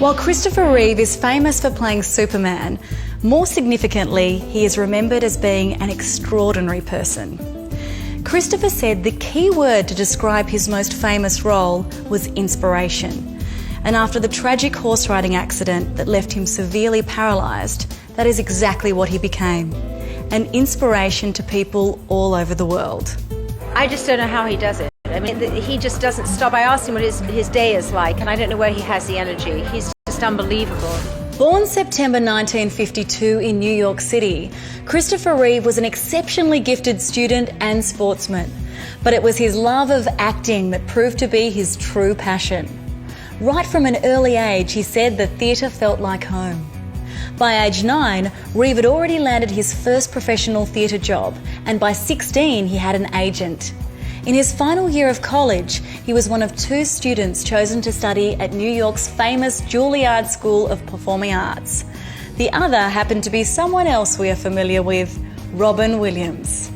While Christopher Reeve is famous for playing Superman, more significantly, he is remembered as being an extraordinary person. Christopher said the key word to describe his most famous role was inspiration. And after the tragic horse riding accident that left him severely paralysed, that is exactly what he became. An inspiration to people all over the world. I just don't know how he does it. I mean, he just doesn't stop. I asked him what his day is like, and I don't know where he has the energy. He's just unbelievable. Born September 1952 in New York City, Christopher Reeve was an exceptionally gifted student and sportsman. But it was his love of acting that proved to be his true passion. Right from an early age, he said the theatre felt like home. By age 9, Reeve had already landed his first professional theatre job, and by 16 he had an agent. In his final year of college, he was one of 2 students chosen to study at New York's famous Juilliard School of Performing Arts. The other happened to be someone else we are familiar with, Robin Williams.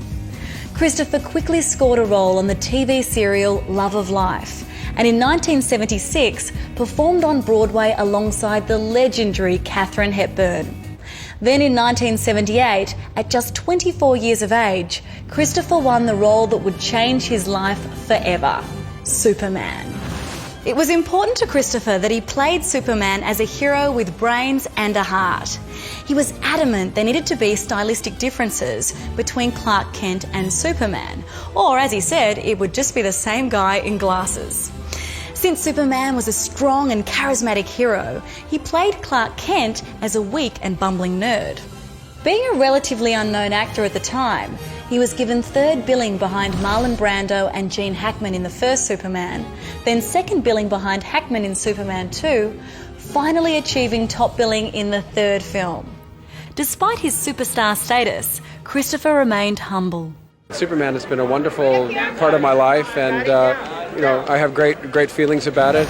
Christopher quickly scored a role on the TV serial Love of Life, and in 1976 performed on Broadway alongside the legendary Katharine Hepburn. Then in 1978, at just 24 years of age, Christopher won the role that would change his life forever, Superman. It was important to Christopher that he played Superman as a hero with brains and a heart. He was adamant there needed to be stylistic differences between Clark Kent and Superman, or as he said, it would just be the same guy in glasses. Since Superman was a strong and charismatic hero, he played Clark Kent as a weak and bumbling nerd. Being a relatively unknown actor at the time, he was given 3rd billing behind Marlon Brando and Gene Hackman in the first Superman, then 2nd billing behind Hackman in Superman 2, finally achieving top billing in the 3rd film. Despite his superstar status, Christopher remained humble. Superman has been a wonderful part of my life, and I have great feelings about it.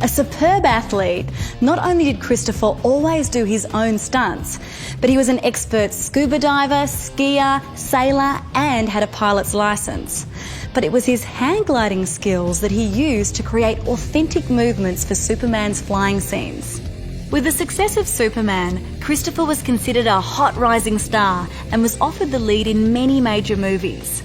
A superb athlete, not only did Christopher always do his own stunts, but he was an expert scuba diver, skier, sailor, and had a pilot's license. But it was his hang gliding skills that he used to create authentic movements for Superman's flying scenes. With the success of Superman, Christopher was considered a hot rising star and was offered the lead in many major movies.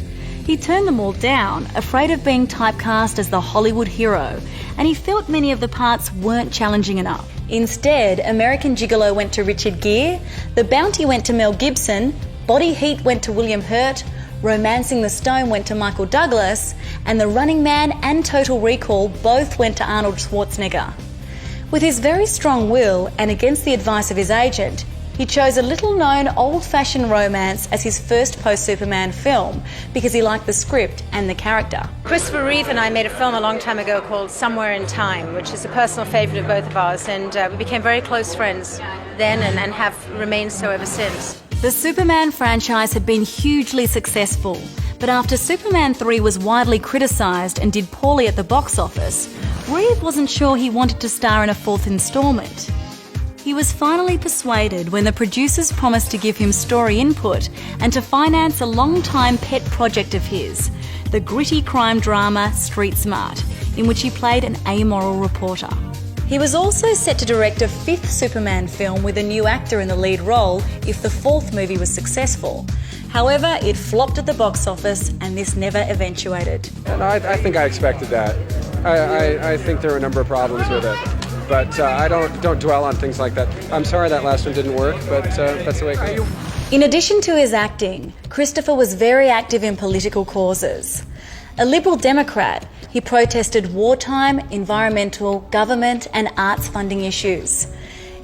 He turned them all down, afraid of being typecast as the Hollywood hero, and he felt many of the parts weren't challenging enough. Instead, American Gigolo went to Richard Gere, The Bounty went to Mel Gibson, Body Heat went to William Hurt, Romancing the Stone went to Michael Douglas, and The Running Man and Total Recall both went to Arnold Schwarzenegger. With his very strong will and against the advice of his agent, he chose a little-known old-fashioned romance as his first post-Superman film because he liked the script and the character. Christopher Reeve and I made a film a long time ago called Somewhere in Time, which is a personal favourite of both of ours, and we became very close friends then and have remained so ever since. The Superman franchise had been hugely successful, but after Superman 3 was widely criticised and did poorly at the box office, Reeve wasn't sure he wanted to star in a 4th instalment. He was finally persuaded when the producers promised to give him story input and to finance a long-time pet project of his, the gritty crime drama Street Smart, in which he played an amoral reporter. He was also set to direct a 5th Superman film with a new actor in the lead role if the 4th movie was successful. However, it flopped at the box office and this never eventuated. And I think I expected that. I think there are a number of problems with it. But I don't dwell on things like that. I'm sorry that last one didn't work, but that's the way it goes. In addition to his acting, Christopher was very active in political causes. A Liberal Democrat, he protested wartime, environmental, government and arts funding issues.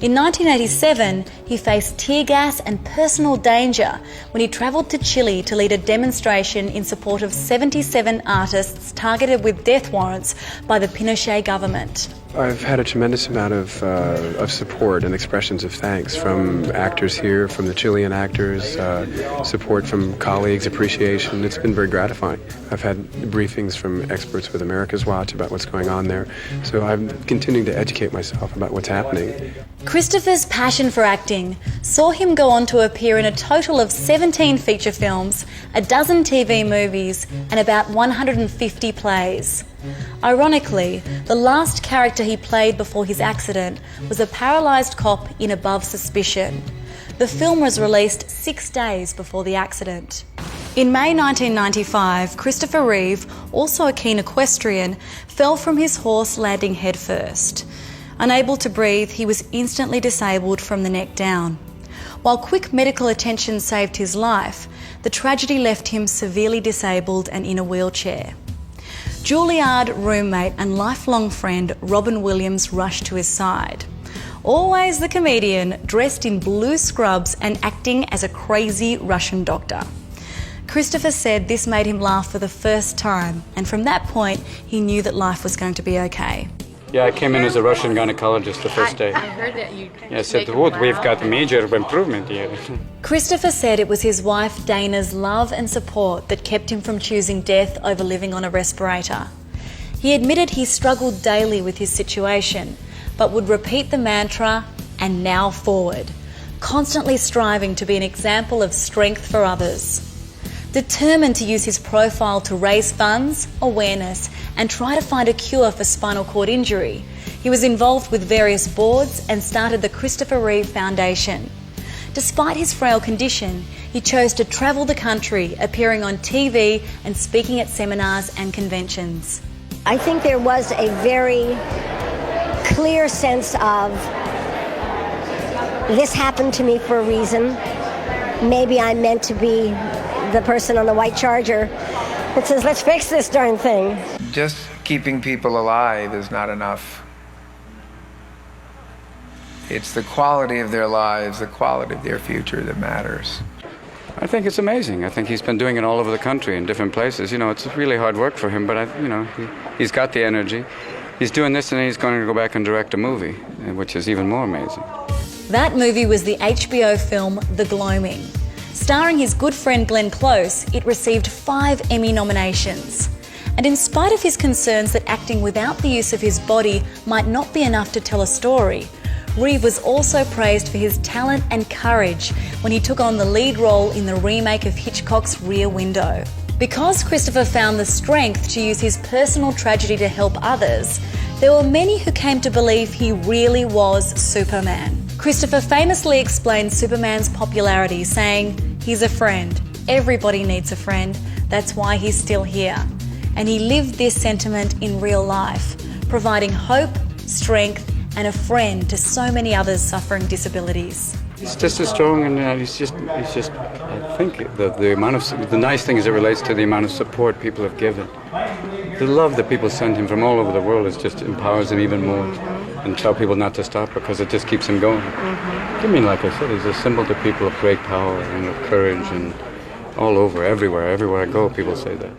In 1987, he faced tear gas and personal danger when he travelled to Chile to lead a demonstration in support of 77 artists targeted with death warrants by the Pinochet government. I've had a tremendous amount of support and expressions of thanks from actors here, from the Chilean actors, support from colleagues, appreciation. It's been very gratifying. I've had briefings from experts with America's Watch about what's going on there, so I'm continuing to educate myself about what's happening. Christopher's passion for acting saw him go on to appear in a total of 17 feature films, a dozen TV movies, and about 150 plays. Ironically, the last character he played before his accident was a paralysed cop in Above Suspicion. The film was released 6 days before the accident. In May 1995, Christopher Reeve, also a keen equestrian, fell from his horse landing headfirst. Unable to breathe, he was instantly disabled from the neck down. While quick medical attention saved his life, the tragedy left him severely disabled and in a wheelchair. Juilliard roommate and lifelong friend Robin Williams rushed to his side. Always the comedian, dressed in blue scrubs and acting as a crazy Russian doctor. Christopher said this made him laugh for the first time, and from that point he knew that life was going to be okay. Yeah, I came in as a Russian gynecologist the first day. I heard that you... Yeah, I said, "What? We've got major improvement here." Christopher said it was his wife Dana's love and support that kept him from choosing death over living on a respirator. He admitted he struggled daily with his situation, but would repeat the mantra, "and now forward," constantly striving to be an example of strength for others. Determined to use his profile to raise funds, awareness, and try to find a cure for spinal cord injury, he was involved with various boards and started the Christopher Reeve Foundation. Despite his frail condition, he chose to travel the country, appearing on TV and speaking at seminars and conventions. I think there was a very clear sense of, this happened to me for a reason. Maybe I'm meant to be the person on the white charger that says, let's fix this darn thing. Just keeping people alive is not enough. It's the quality of their lives, the quality of their future that matters. I think it's amazing. I think he's been doing it all over the country in different places. You know, it's really hard work for him, but he's got the energy. He's doing this, and he's going to go back and direct a movie, which is even more amazing. That movie was the HBO film The Gloaming. Starring his good friend Glenn Close, it received 5 Emmy nominations. And in spite of his concerns that acting without the use of his body might not be enough to tell a story, Reeve was also praised for his talent and courage when he took on the lead role in the remake of Hitchcock's Rear Window. Because Christopher found the strength to use his personal tragedy to help others, there were many who came to believe he really was Superman. Christopher famously explained Superman's popularity, saying, "He's a friend. Everybody needs a friend. That's why he's still here." And he lived this sentiment in real life, providing hope, strength, and a friend to so many others suffering disabilities. He's just as strong, and he's just. I think the nice thing is it relates to the amount of support people have given. The love that people send him from all over the world just empowers him even more, and tell people not to stop because it just keeps him going. I mean, like I said, he's a symbol to people of great power and of courage, and all over, everywhere I go, people say that.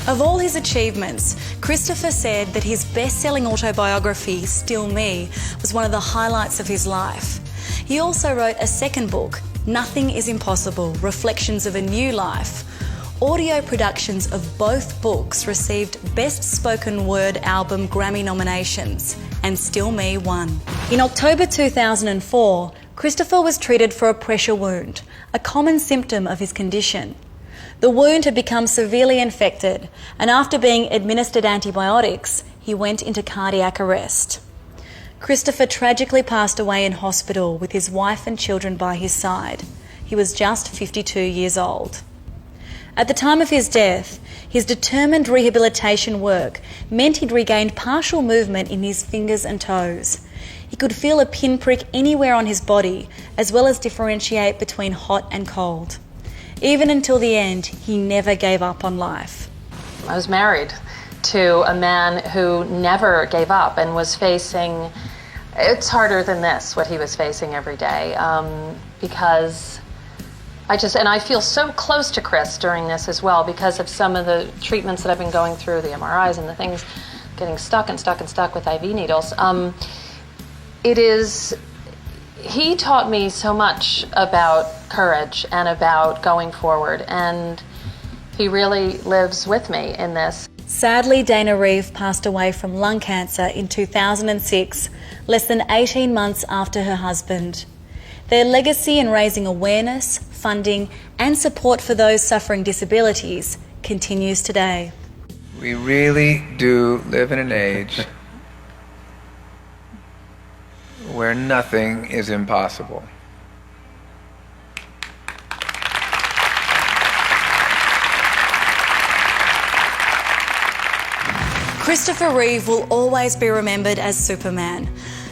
Of all his achievements, Christopher said that his best-selling autobiography, Still Me, was one of the highlights of his life. He also wrote a second book, Nothing is Impossible, Reflections of a New Life. Audio productions of both books received Best Spoken Word Album Grammy nominations, and Still Me won. In October 2004, Christopher was treated for a pressure wound, a common symptom of his condition. The wound had become severely infected, and after being administered antibiotics, he went into cardiac arrest. Christopher tragically passed away in hospital with his wife and children by his side. He was just 52 years old. At the time of his death, his determined rehabilitation work meant he'd regained partial movement in his fingers and toes. He could feel a pinprick anywhere on his body, as well as differentiate between hot and cold. Even until the end, he never gave up on life. I was married to a man who never gave up and was facing, it's harder than this, what he was facing every day, because I feel so close to Chris during this as well because of some of the treatments that I've been going through, the MRIs and the things, getting stuck with IV needles. He taught me so much about courage and about going forward, and he really lives with me in this. Sadly, Dana Reeve passed away from lung cancer in 2006, less than 18 months after her husband. Their legacy in raising awareness, funding and support for those suffering disabilities continues today. We really do live in an age where nothing is impossible. Christopher Reeve will always be remembered as Superman,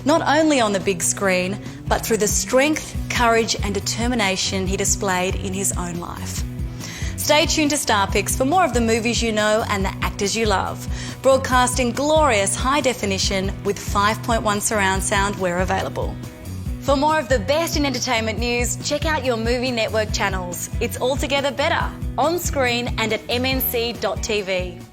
not only on the big screen, but through the strength, courage and determination he displayed in his own life. Stay tuned to Star Picks for more of the movies you know and the actors you love, broadcast in glorious high definition with 5.1 surround sound where available. For more of the best in entertainment news, check out your Movie Network channels. It's altogether better, on screen and at mnc.tv.